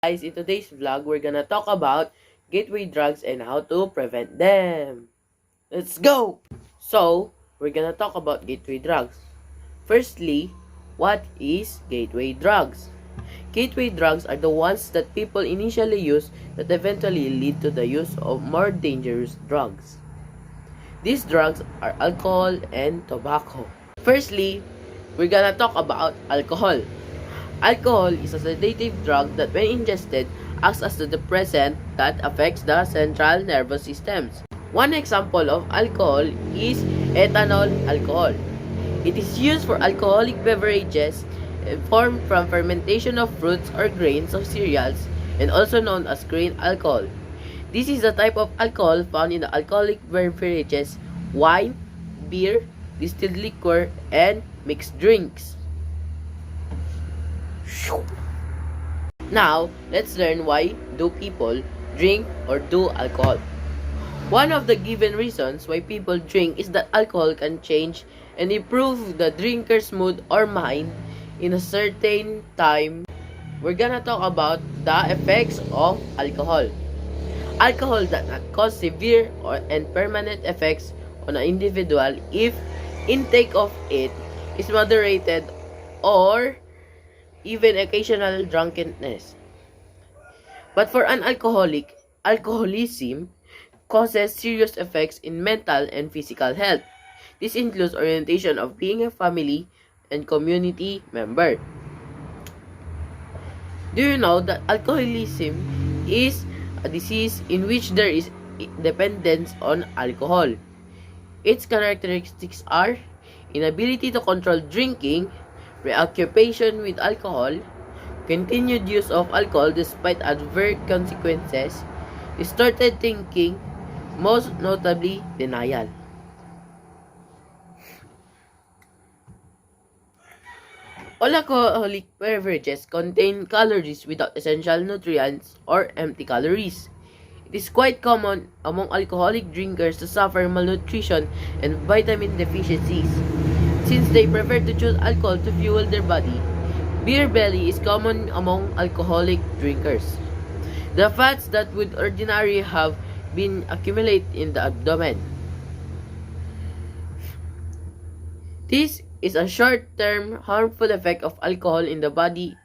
Guys, in today's vlog, we're gonna talk about gateway drugs and how to prevent them. Let's go! So, we're gonna talk about gateway drugs. Firstly, what is gateway drugs? Gateway drugs are the ones that people initially use that eventually lead to the use of more dangerous drugs. These drugs are alcohol and tobacco. Firstly, we're gonna talk about alcohol. Alcohol is a sedative drug that when ingested acts as a depressant that affects the central nervous systems. One example of alcohol is ethanol alcohol. It is used for alcoholic beverages formed from fermentation of fruits or grains of cereals and also known as grain alcohol. This is the type of alcohol found in the alcoholic beverages, wine, beer, distilled liquor, and mixed drinks. Now, let's learn why do people drink or do alcohol. One of the given reasons why people drink is that alcohol can change and improve the drinker's mood or mind in a certain time. We're gonna talk about the effects of alcohol. Alcohol does not cause severe and permanent effects on an individual if intake of it is moderated or even occasional drunkenness. But for an alcoholic, alcoholism causes serious effects in mental and physical health. This includes orientation of being a family and community member. Do you know that alcoholism is a disease in which there is dependence on alcohol? Its characteristics are inability to control drinking, preoccupation with alcohol, continued use of alcohol despite adverse consequences, distorted thinking, most notably denial. All alcoholic beverages contain calories without essential nutrients or empty calories. It is quite common among alcoholic drinkers to suffer malnutrition and vitamin deficiencies. Since they prefer to choose alcohol to fuel their body, beer belly is common among alcoholic drinkers. The fats that would ordinarily have been accumulate in the abdomen. This is a short-term harmful effect of alcohol in the body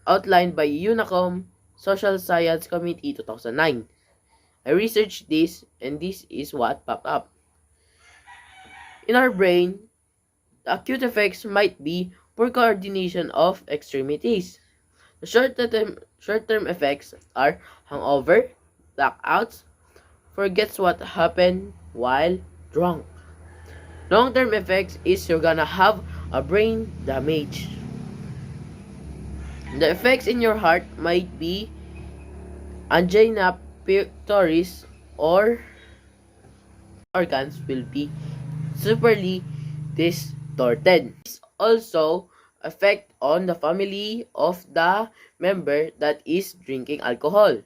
outlined by UNACOM Social Science Committee 2009. I researched this and this is what popped up. In our brain, the acute effects might be poor coordination of extremities. The short-term effects are hangover, blackouts, forgets what happened while drunk. Long-term effects is you're gonna have a brain damage. The effects in your heart might be angina pectoris or organs will be severely distorted. This also affect on the family of the member that is drinking alcohol.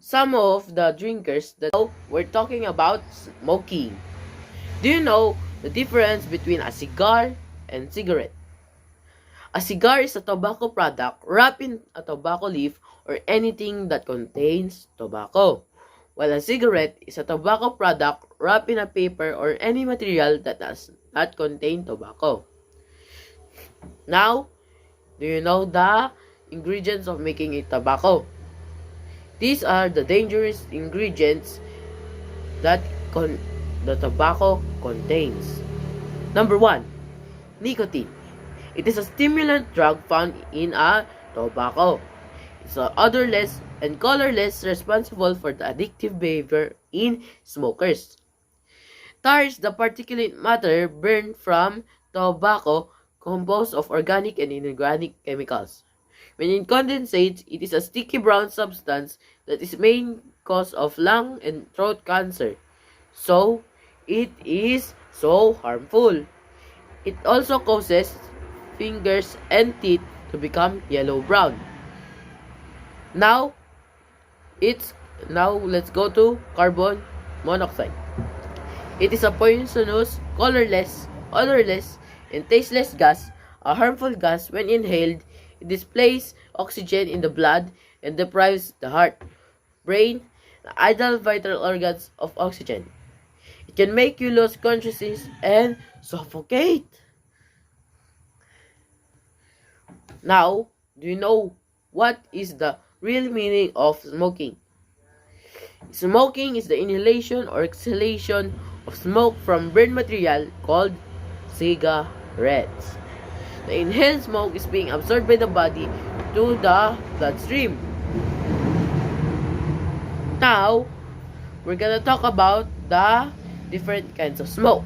Some of the drinkers that we're talking about smoking. Do you know the difference between a cigar and cigarette? A cigar is a tobacco product wrapped in a tobacco leaf or anything that contains tobacco, while a cigarette is a tobacco product wrapped in a paper or any material that does not contain tobacco. Now, do you know the ingredients of making a tobacco? These are the dangerous ingredients that the tobacco contains. Number 1, nicotine. It is a stimulant drug found in a tobacco. It's odorless and colorless, responsible for the addictive behavior in smokers. Tar is the particulate matter burned from tobacco composed of organic and inorganic chemicals. When it condensates, it is a sticky brown substance that is main cause of lung and throat cancer. So, it is so harmful. It also causes fingers and teeth to become yellow-brown. Now, let's go to carbon monoxide. It is a poisonous, colorless, odorless, and tasteless gas, a harmful gas when inhaled. It displays oxygen in the blood and deprives the heart, brain, and other vital organs of oxygen. It can make you lose consciousness and suffocate. Now, do you know what is the real meaning of smoking? Smoking is the inhalation or exhalation of smoke from burned material called cigarettes. The inhaled smoke is being absorbed by the body to the bloodstream. Now, we're gonna talk about the different kinds of smoke.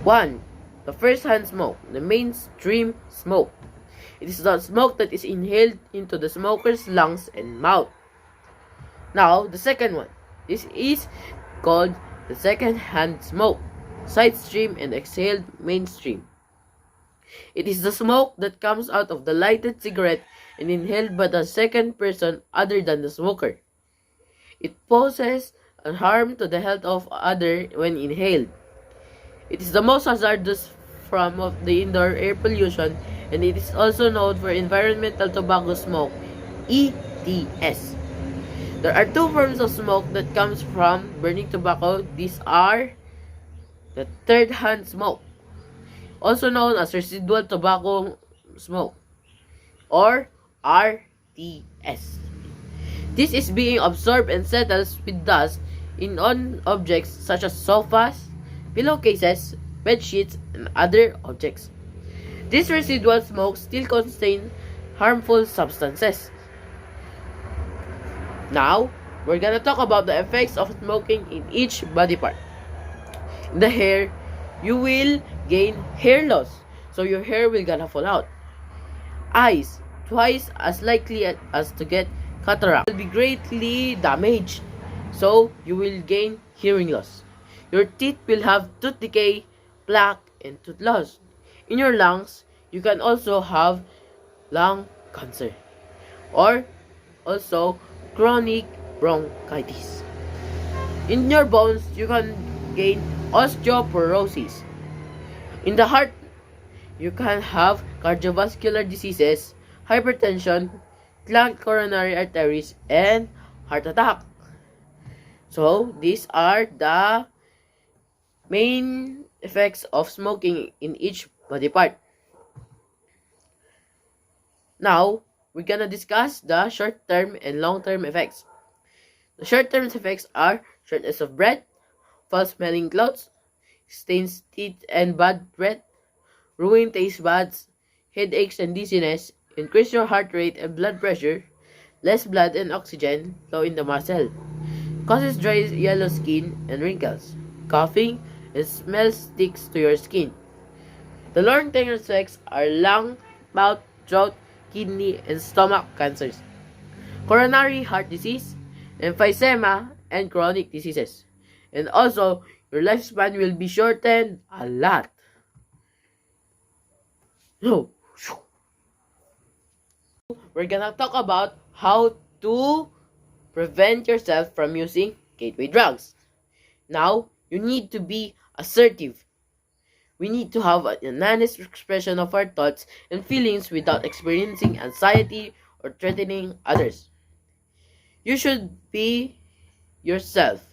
1. The first-hand smoke, the mainstream smoke. It is the smoke that is inhaled into the smoker's lungs and mouth. Now, the second one. This is called the second-hand smoke, side stream and exhaled mainstream. It is the smoke that comes out of the lighted cigarette and inhaled by the second person other than the smoker. It poses a harm to the health of others when inhaled. It is the most hazardous form of the indoor air pollution, and it is also known for environmental tobacco smoke, ETS. There are two forms of smoke that comes from burning tobacco. These are the third-hand smoke, also known as residual tobacco smoke, or RTS. This is being absorbed and settles with dust on objects such as sofas, pillowcases, bed sheets, and other objects. This residual smoke still contains harmful substances. Now, we're gonna talk about the effects of smoking in each body part. In the hair, you will gain hair loss, so your hair will gonna fall out. Eyes, twice as likely as to get cataract, will be greatly damaged, so you will gain hearing loss. Your teeth will have tooth decay, plaque, and tooth loss. In your lungs, you can also have lung cancer, or also chronic bronchitis. In your bones, you can gain osteoporosis. In the heart, you can have cardiovascular diseases, hypertension, clogged coronary arteries, and heart attack. So, these are the main effects of smoking in each body part. Now, we're gonna discuss the short-term and long-term effects. The short-term effects are shortness of breath, foul-smelling clothes, stains teeth and bad breath, ruined taste buds, headaches and dizziness, increase your heart rate and blood pressure, less blood and oxygen flow in the muscle, causes dry yellow skin and wrinkles, coughing, and smell sticks to your skin. The long-term effects are lung, mouth, throat, kidney, and stomach cancers, coronary heart disease, emphysema, and chronic diseases. And also, your lifespan will be shortened a lot. So, we're gonna talk about how to prevent yourself from using gateway drugs. Now, you need to be assertive. We need to have an honest expression of our thoughts and feelings without experiencing anxiety or threatening others. You should be yourself.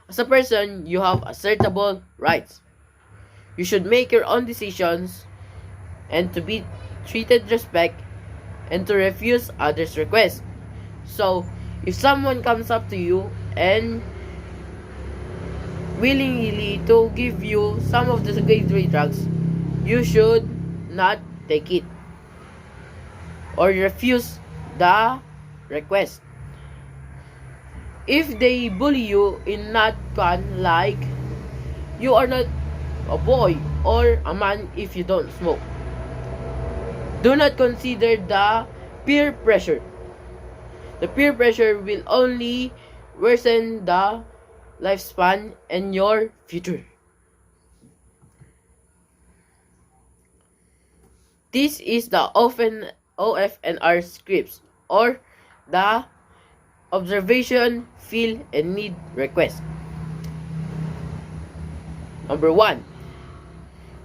As a person, you have assertable rights. You should make your own decisions and to be treated respect and to refuse others' requests. So, if someone comes up to you and willingly to give you some of the gateway drugs, you should not take it or refuse the request. If they bully you in not fun, like you are not a boy or a man if you don't smoke, do not consider the peer pressure. The peer pressure will only worsen the lifespan and your future. This is the OFNR scripts, or the observation, feel, and need request. Number 1,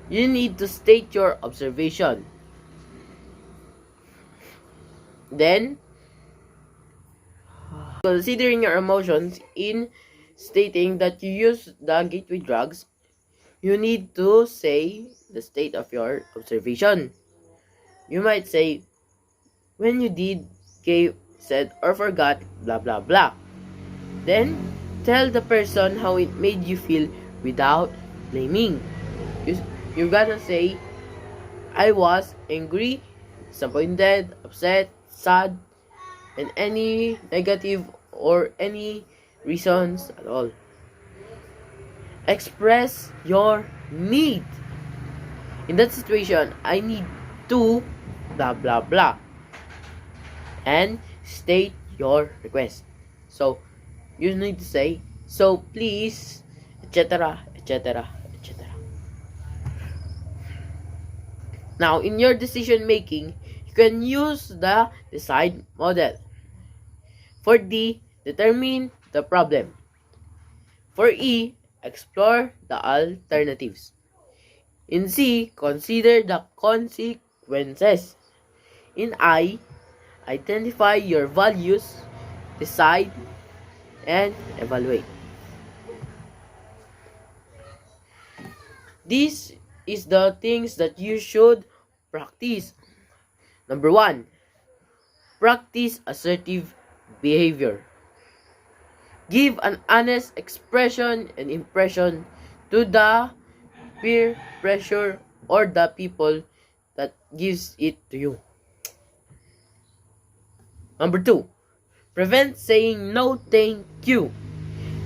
you need to state your observation. Then, considering your emotions in stating that you use the gateway drugs, you need to say the state of your observation. You might say, when you did, gave, said, or forgot, blah blah blah. Then, tell the person how it made you feel without blaming. You're gonna say, I was angry, disappointed, upset, sad, and any negative or any reasons at all. Express your need. In that situation, I need to blah blah blah. And state your request. So, you need to say, so please, etc., etc., etc. Now, in your decision making, you can use the decide model. For D, determine the problem. For E, explore the alternatives. In C, consider the consequences. In I, identify your values, decide, and evaluate. These is the things that you should practice. Number 1, practice assertive behavior. Give an honest expression and impression to the peer pressure or the people that gives it to you. Number 2, prevent saying no thank you.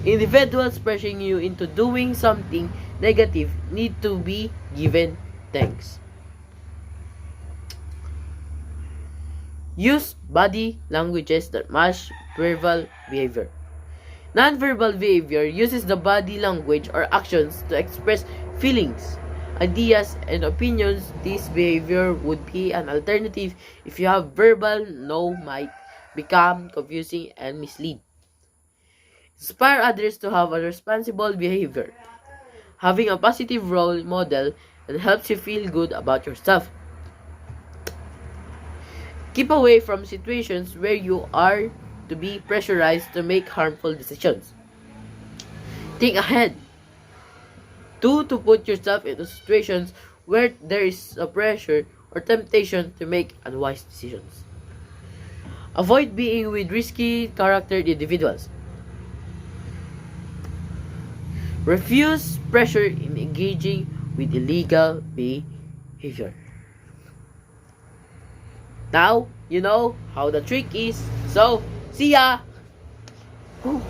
Individuals pressuring you into doing something negative need to be given thanks. Use body languages that match verbal behavior. Non-verbal behavior uses the body language or actions to express feelings, ideas, and opinions. This behavior would be an alternative if you have verbal no might become confusing and mislead. Inspire others to have a responsible behavior. Having a positive role model that helps you feel good about yourself. Keep away from situations where you are to be pressurized to make harmful decisions. Think ahead. 2, to put yourself into situations where there is a pressure or temptation to make unwise decisions. Avoid being with risky charactered individuals. Refuse pressure in engaging with illegal behavior. Now, you know how the trick is. So, see ya! Whew.